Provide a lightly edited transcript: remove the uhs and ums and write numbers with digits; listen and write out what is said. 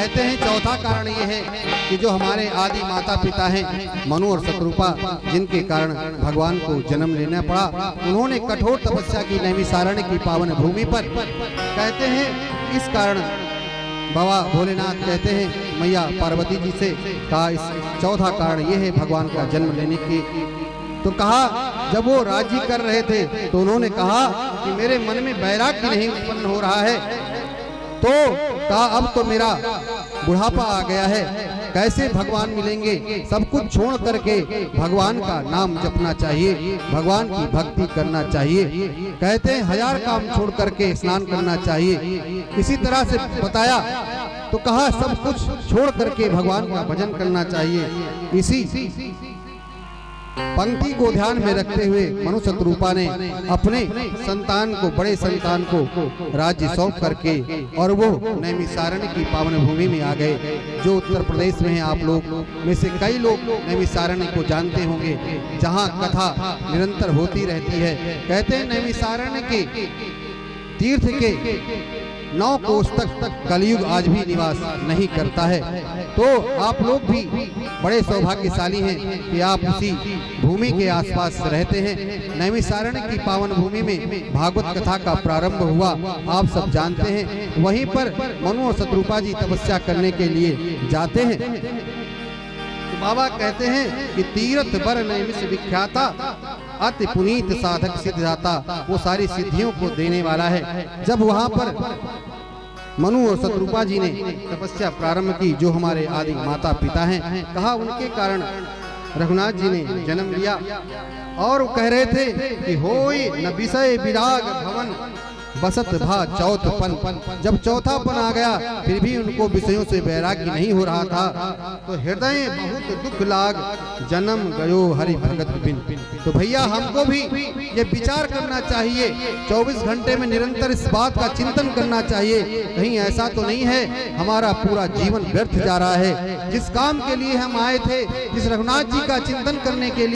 कहते हैं चौथा कारण ये है कि जो हमारे आदि माता पिता हैं मनु और शतरूपा, जिनके कारण भगवान को जन्म लेना पड़ा, उन्होंने कठोर तपस्या की नैमिषारण्य की पावन भूमि पर। कहते हैं इस कारण बाबा भोलेनाथ कहते हैं मैया पार्वती जी से कहा, इस चौथा कारण ये है भगवान का जन्म लेने की। तो कहा जब वो राजी कर रहे थे तो उन्होंने कहा कि मेरे मन में वैराग्य नहीं उत्पन्न हो रहा है। तो कहा अब तो मेरा बुढ़ापा आ गया है, कैसे भगवान मिलेंगे, सब कुछ छोड़ करके भगवान का नाम जपना चाहिए, भगवान की भक्ति करना चाहिए। कहते हैं 1000 काम छोड़ करके स्नान करना चाहिए। इसी तरह से बताया तो कहा सब कुछ छोड़ करके भगवान का भजन करना चाहिए। इसी पंक्ति को ध्यान में रखते हुए मनु शतरूपा ने अपने संतान को, बड़े संतान को राज्य सौंप करके और वो नैमिषारण्य की पावन भूमि में आ गए, जो उत्तर प्रदेश में है। आप लोग में से कई लोग नैमिषारण्य को जानते होंगे, जहाँ कथा निरंतर होती रहती है। कहते हैं नैमिषारण्य के तीर्थ के 9 कोस तक कलयुग आज भी निवास नहीं करता है। तो आप लोग भी बड़े सौभाग्यशाली हैं कि आप उसी भूमि के आसपास रहते हैं। नैमिषारण्य की पावन भूमि में भागवत कथा का प्रारंभ हुआ, आप सब जानते हैं। वहीं पर मनु और शतरूपा जी तपस्या करने के लिए जाते हैं। तो बाबा कहते हैं कि तीर्थ बर नैमिष विख्याता, अति पुनीत साधक सिद्धाता, वो सारी सिद्धियों को देने वाला है। जब वहां पर मनु और शतरूपा जी ने तपस्या प्रारंभ की, जो हमारे आदि माता पिता हैं, कहा उनके कारण रघुनाथ जी ने जन्म लिया। और कह रहे थे कि होय न विषय विराग भवन बसत भा चौथपन। जब चौथापन आ गया फिर भी उनको विषयों से वैराग्य नहीं हो रहा था। तो हृदय बहुत दुख लाग जन्म गयो हरि भगत बिन। तो भैया हमको भी ये विचार करना चाहिए, 24 घंटे में निरंतर इस बात का चिंतन करना चाहिए, कहीं ऐसा तो नहीं है हमारा पूरा जीवन व्यर्थ जा रहा है। जिस काम के लिए हम आए थे, जिस रघुनाथ जी का चिंतन करने के लिए